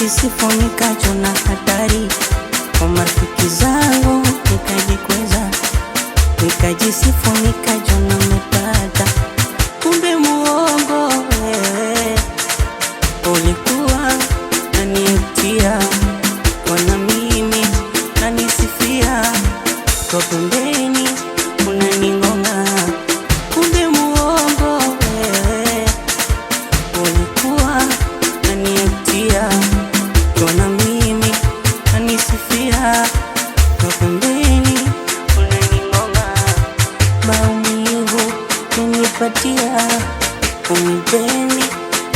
nikajisifu nikachona hatari kwa marafiki zangu, nikajikweza nikajisifu nikachona mepata, kumbe muongo wewe ulikuwa naniutia, wana mimi nanisifia kwa pembeni unaningonga, kumbe muongo wewe ulikuwa naniutia, wana mimi nanisifia kwa pembeni unaningonga, maumivu unipatia, unipendi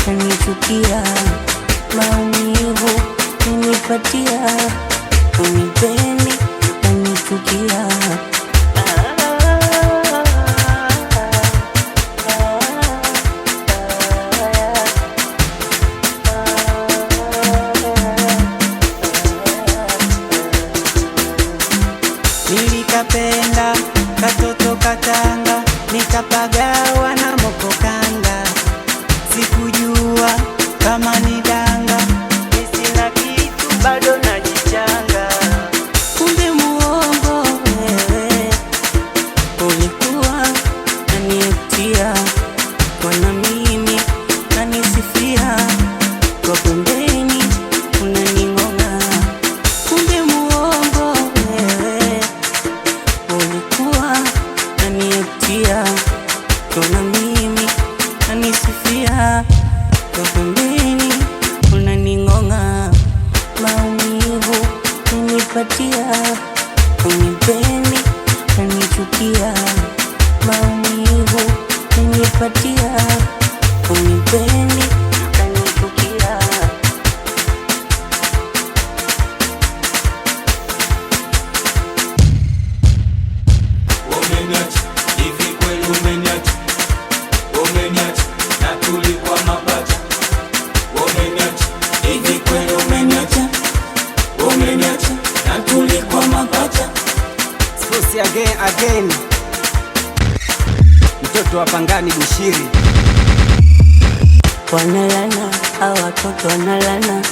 kanichukia, maumivu unipatia, unipendi kanichukia. Nilikapenda katoto katanga, nikapagawa na mokokanga, sikujua kama ni danga, nisina kitu bado najichanga, kumbe muongo wewe ulikuwa naniutia, wana mimi nanisifia kwa pembeni unaningonga, kumbe muongo wewe ulikuwa naniutia, wana mimi nanisifia kwa pembeni unaningonga, maumivu unipatia, unipendi kanichukia, maumivu unipatia, unipendi kanichukia. Umeniacha, hivi kweli umeniacha? Umeniacha, na tulikuwa mapacha. Umeniacha, hivi kweli umeniacha? Umeniacha, na tulikuwa mapacha. Spusi again, mtoto wa Pangani Bushiri. Wanalana hawa watoto wanalana,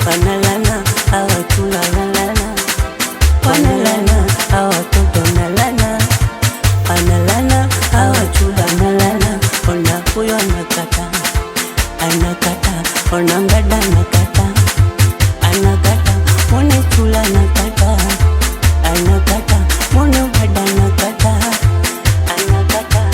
wanalana hawa watu wanalana, wanalana hawa watoto wanalana, wanalana hawa watu wanalana. Ona huyo anakata, anakata, ona ngada anakata, anakata, mwone chula anakata, anakata, mwone ngada anakata, anakata.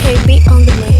KB on the mix.